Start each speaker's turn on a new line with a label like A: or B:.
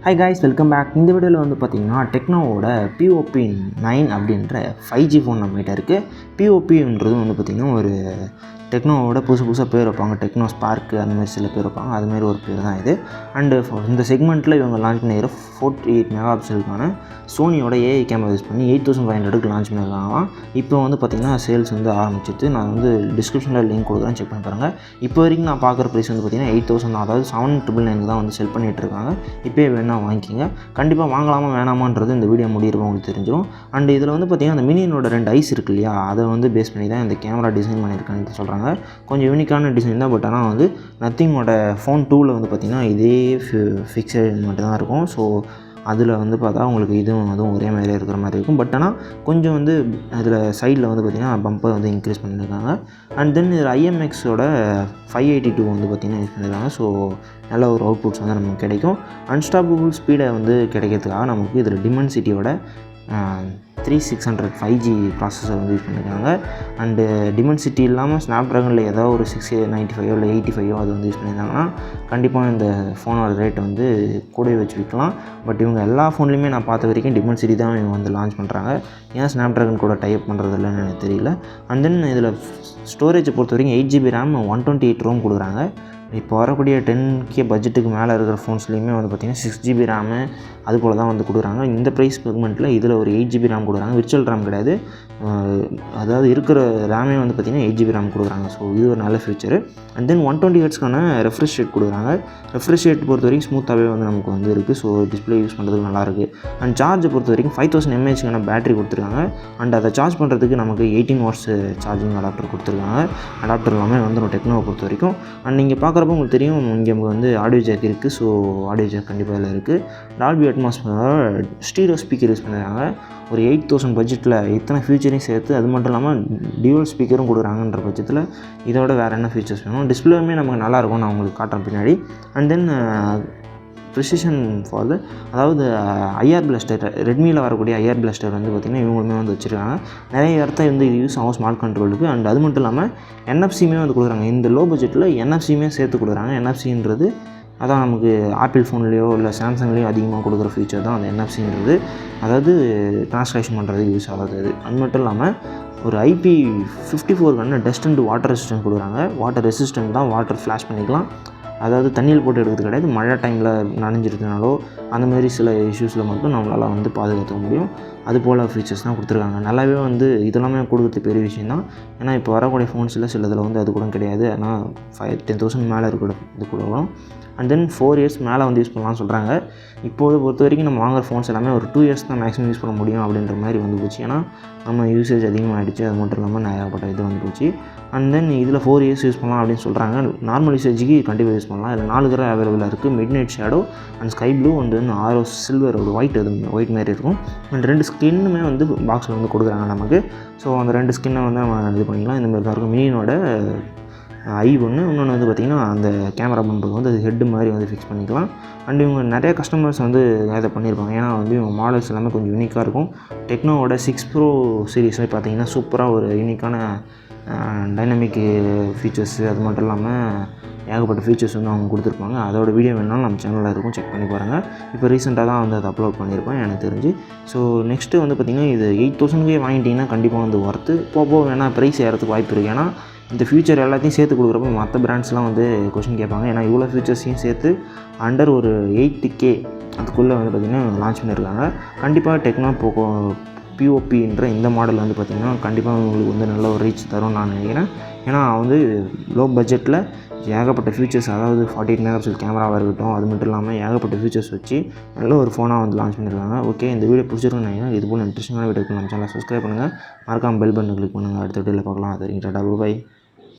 A: Hi guys, welcome back. இந்த வீடியோவில் வந்து பார்த்தீங்கன்னா டெக்னோவோட POP9 அப்படின்ற 5G ஃபோன் நம்மகிட்ட இருக்குது. POPன்றது வந்து பார்த்திங்கன்னா ஒரு டெக்னோவோட புதுசாக பேர் வைப்பாங்க. டெக்னோ ஸ்பார்க்கு அந்த மாதிரி சில பேர் வைப்பாங்க. அதுமாரி ஒரு பேர் தான் இது. அண்டு இந்த செக்மெண்ட்டில் இவங்க லான்ச் பண்ணிக்கிற 48 மெகா பிக்சலுக்கான சோனியோட ஏஐ கேமரா யூஸ் பண்ணி 8500க்கு லான்ச் பண்ணியிருக்காங்களாம். இப்போ வந்து பார்த்திங்கன்னா சேல்ஸ் வந்து ஆரம்பிச்சிட்டு நான் வந்து டிஸ்கிரிப்ஷனில் லிங்க் கொடுக்குறேன், செக் பண்ணி பாருங்கள். இப்போ வரைக்கும் நான் பார்க்குற ப்ரைஸ் வந்து பார்த்திங்கன்னா 8000 தான், அதாவது 799 தான் வந்து செல் பண்ணிகிட்டு இருக்காங்க. இப்போயே வேணால் வாங்கிக்கிங்க. கண்டிப்பாக வாங்கலாமா வேணாமான்றது இந்த வீடியோ முடியிருக்கும் உங்களுக்கு தெரிஞ்சிடும். அண்ட் இதில் வந்து பார்த்திங்கன்னா அந்த மினியனோட 2 ஐஸ் இருக்கு இல்லையா, அதை வந்து பேஸ் பண்ணி தான் இந்த கேமரா டிசைன் பண்ணியிருக்கான்னு சொல்கிறாங்க. கொஞ்சம் யூனிக்கான டிசைன் தான், பட் ஆனால் வந்து நத்திங்கோட ஃபோன் 2ல் வந்து பார்த்திங்கன்னா இதே ஃபிக்ஸட் மட்டும் தான் இருக்கும். ஸோ அதில் வந்து பார்த்தா உங்களுக்கு இதுவும் அதுவும் ஒரே மாதிரியே இருக்கிற மாதிரி இருக்கும். பட் ஆனால் கொஞ்சம் வந்து அதில் சைடில் வந்து பார்த்திங்கன்னா பம்பை வந்து இன்க்ரீஸ் பண்ணியிருக்காங்க. அண்ட் தென் இதில் IMXோட 582 வந்து பார்த்திங்கன்னா யூஸ் பண்ணியிருக்காங்க. ஸோ நல்ல ஒரு அவுட்புட்ஸ் வந்து நமக்கு கிடைக்கும். அன்ஸ்டாப்பபிள் ஸ்பீடை வந்து கிடைக்கிறதுக்காக நமக்கு இதில் டிமென்சிட்டியோட 3600 5G ப்ராசஸர் வந்து யூஸ் பண்ணியிருக்காங்க. அண்டு டிமென்சிட்டி இல்லாமல் ஸ்னாப்ட்ராகனில் ஏதாவது ஒரு 695 இல்லை 85 அது வந்து யூஸ் பண்ணியிருந்தாங்கன்னா கண்டிப்பாக இந்த ஃபோனோட ரேட்டை வந்து கூடவே வச்சு விற்கலாம். பட் இவங்க எல்லா ஃபோன்லேயுமே நான் பார்த்த வரைக்கும் டிமென்சிட்டி தான் இவங்க வந்து லான்ச் பண்ணுறாங்க. ஏன் ஸ்னாப்ட்ராகன் கூட டைப் பண்ணுறது இல்லைன்னு எனக்கு தெரியல. அண்ட் தென் இதில் ஸ்டோரேஜை பொறுத்த வரைக்கும் 8GB RAM 128 ROM கொடுக்குறாங்க. இப்போ வரக்கூடிய 10K பட்ஜெட்டுக்கு மேலே இருக்கிற ஃபோன்ஸ்லேயுமே வந்து பார்த்திங்கன்னா 6GB RAM அது போல் தான் வந்து கொடுக்குறாங்க. இந்த ப்ரைஸ் செக்மெண்ட்டில் இதில் ஒரு 8GB RAM கொடுக்குறாங்க. விர்ச்சுவல் RAM கிடையாது, அதாவது இருக்கிற ரேமே வந்து பார்த்திங்கன்னா 8GB RAM கொடுக்குறாங்க. ஸோ இது ஒரு நல்ல ஃபியூச்சரு. அண்ட் தென் 120 Hzக்கான ரெஃப்ரெஷ் ரேட் கொடுக்குறாங்க. ரெஃப்ரெஷ் ரேட் பொறுத்த வரைக்கும் ஸ்மூத்தாகவே வந்து நமக்கு வந்து இருக்குது. ஸோ டிஸ்பிளே யூஸ் பண்ணுறதுக்கு நல்லாயிருக்கு. அண்ட் சார்ஜை பொறுத்த வரைக்கும் 5000 mAhக்கான பேட்டரி கொடுத்துருக்காங்க. அண்ட் அதை சார்ஜ் பண்ணுறதுக்கு நமக்கு 18 watts சார்ஜிங் அடாப்டர் கொடுத்துருக்காங்க. அடாப்டர் எல்லாமே வந்துடும் டெக்னோவை பொறுத்த வரைக்கும். அண்ட் நீங்கள் பார்க்குறப்ப உங்களுக்கு தெரியும் இங்கே வந்து ஆடியோ ஜாக் இருக்குது. ஸோ ஆடியோ ஜாக் கண்டிப்பாக இதில் இருக்குது. Dolby atmosphere stereo speaker use பண்ணுறாங்க. ஒரு 8000 பட்ஜெட்டில் இத்தனை ஃபியூச்சரையும் சேர்த்து, அது மட்டும் இல்லாமல் டியூவல் ஸ்பீக்கரும் கொடுக்குறாங்கன்ற பட்சத்தில் இதோட வேறு என்ன ஃபீச்சர்ஸ் வேணும். டிஸ்பிளேவுமே நமக்கு நல்லாயிருக்கும், நான் உங்களுக்கு காட்டுறேன் பின்னாடி. அண்ட் தென் ப்ரிசிஷன் ஃபார் அதாவது IR பிளாஸ்டர், ரெட்மியில் வரக்கூடிய IR பிளாஸ்டர் வந்து பார்த்திங்கன்னா இவங்களுமே வந்து வச்சுருக்காங்க. நிறைய இடத்த வந்து இது யூஸ் ஆகும் ஸ்மார்ட் கண்ட்ரோலுக்கு. அண்ட் அது மட்டும் இல்லாமல் NFC வந்து கொடுக்குறாங்க. இந்த லோ பட்ஜெட்டில் NFC சேர்த்து கொடுக்குறாங்க. NFCன்றது அதான் நமக்கு ஆப்பிள் ஃபோன்லேயோ இல்லை சாம்சங்லேயோ அதிகமாக கொடுக்குற ஃபீச்சர் தான் அந்த NFCன்றது. அதாவது ட்ரான்ஸ்லேஷன் பண்ணுறதுக்கு யூஸ் ஆகாது. அது மட்டும் இல்லாமல் ஒரு IP54 dust and water resistant கொடுக்குறாங்க. வாட்டர் ரெசிஸ்டன்ட் தான், வாட்டர் ஃப்ளாஷ் பண்ணிக்கலாம். அதாவது தண்ணியில் போட்டு எடுக்கிறது கிடையாது. மழை டைமில் நனைஞ்சிருக்கனாலோ அந்த மாதிரி சில இஷ்யூஸில் மட்டும் நம்மளால் வந்து பாதுகாத்துக்க முடியும். அது போல் ஃபீச்சர்ஸ் தான் கொடுத்துருக்காங்க. நல்லாவே வந்து இதெல்லாமே கொடுக்குறது பெரிய விஷயம் தான். ஏன்னா இப்போ வரக்கூடிய ஃபோன்ஸில் சிலதில் வந்து அது கூட கிடையாது. ஆனால் 10,000 மேலே இருக்கிற இது கூட வரும். அண்ட் தென் 4 years மேலே வந்து யூஸ் பண்ணலாம்னு சொல்கிறாங்க. இப்போது பொறுத்த வரைக்கும் நம்ம வாங்குகிற ஃபோன்ஸ் எல்லாமே ஒரு 2 years தான் மேக்ஸிமம் யூஸ் பண்ண முடியும் அப்படின்ற மாதிரி வந்து போச்சு. ஏன்னா நம்ம யூசேஜ் அதிகமாகிடுச்சு. அது மட்டும் இல்லாமல் நிறையாப்பட்ட இது வந்து போச்சு. அண்ட் தென் இதில் 4 years யூஸ் பண்ணலாம் அப்படின்னு சொல்கிறாங்க. நார்மல் யூசேஜுக்கு கண்டிப்பாக யூஸ் பண்ணலாம். இதில் 4 கலர் அவைலபிளாக இருக்குது. Midnight shadow and sky blue and then arrow silver ஒரு ஒயிட், அது ஒயிட் மாதிரி இருக்கும். அண்ட் 2 ஸ்கின்னுமே வந்து பாக்ஸில் வந்து கொடுக்குறாங்க நமக்கு. ஸோ அந்த 2 ஸ்கின்னை வந்து நம்ம இது பண்ணிக்கலாம். இந்த மாதிரி தான் இருக்கும். மினியனோட ஒன்று, இன்னொன்று வந்து பார்த்திங்கன்னா அந்த கேமரா பம்புக்கு வந்து அது ஹெட்டு மாதிரி வந்து ஃபிக்ஸ் பண்ணிக்கலாம். அண்ட் இவங்க நிறைய கஸ்டமர்ஸ் வந்து இதை பண்ணியிருப்பாங்க. ஏன்னா வந்து இவங்க மாடல்ஸ் எல்லாமே கொஞ்சம் யூனிக்காக இருக்கும். டெக்னோவோட 6 Pro சீரீஸில் பார்த்திங்கன்னா சூப்பராக ஒரு யூனிக்கான டைனமிக் ஃபீச்சர்ஸு, அது மட்டும் இல்லாமல் ஏகப்பட்ட ஃபீச்சர்ஸ் வந்து அவங்க கொடுத்துருப்பாங்க. அதோட வீடியோ வேணாலும் நம்ம சேனலில் இருக்கும், செக் பண்ணி பாருங்கள். இப்போ ரீசெண்டாக தான் வந்து அதை அப்லோட் பண்ணியிருப்பேன் எனக்கு தெரிஞ்சு. ஸோ நெக்ஸ்ட்டு வந்து பார்த்திங்கன்னா இது 8000க்கே வாங்கிட்டிங்கன்னா கண்டிப்பாக வந்து ஒர்த்து. போக வேணால் ப்ரைஸ் ஏறதுக்கு வாய்ப்பு இருக்குது. ஏன்னா இந்த ஃபியூச்சர் எல்லாத்தையும் சேர்த்து கொடுக்குறப்ப மற்ற பிராண்ட்ஸ்லாம் வந்து கொஷின் கேட்பாங்க. ஏன்னா இவ்வளோ ஃபியூச்சர்ஸையும் சேர்த்து அண்டர் ஒரு 8K அதுக்குள்ளே வந்து பார்த்திங்கன்னா லான்ச் பண்ணியிருக்காங்க. கண்டிப்பாக டெக்னோ POPன்ற இந்த மாடல் வந்து பார்த்திங்கன்னா கண்டிப்பாக உங்களுக்கு வந்து நல்ல ஒரு ரீச் தரும் நான் நினைக்கிறேன். ஏன்னா வந்து லோ பட்ஜெட்டில் ஏகப்பட்ட ஃபீச்சர்ஸ், அதாவது 48 MP கேமராவாக இருக்கட்டும், அது மட்டும் இல்லாமல் ஏகப்பட்ட ஃபீச்சர்ஸ் வச்சு நல்ல ஒரு ஃபோனாக வந்து லான்ச் பண்ணியிருக்காங்க. ஓகே, இந்த வீடியோ பிடிச்சிருக்குன்னு நினைக்கிறேன். இது போல் இன்ட்ரெஸ்டிங்கான வீடியோக்கு நம்ம சேனலை சப்ஸ்கிரைப் பண்ணுங்கள். மறக்காமல் பெல் பட்டன் கிளிக் பண்ணுங்கள். அடுத்த வீடியோவில் பார்க்கலாம். அது டாடா, பை.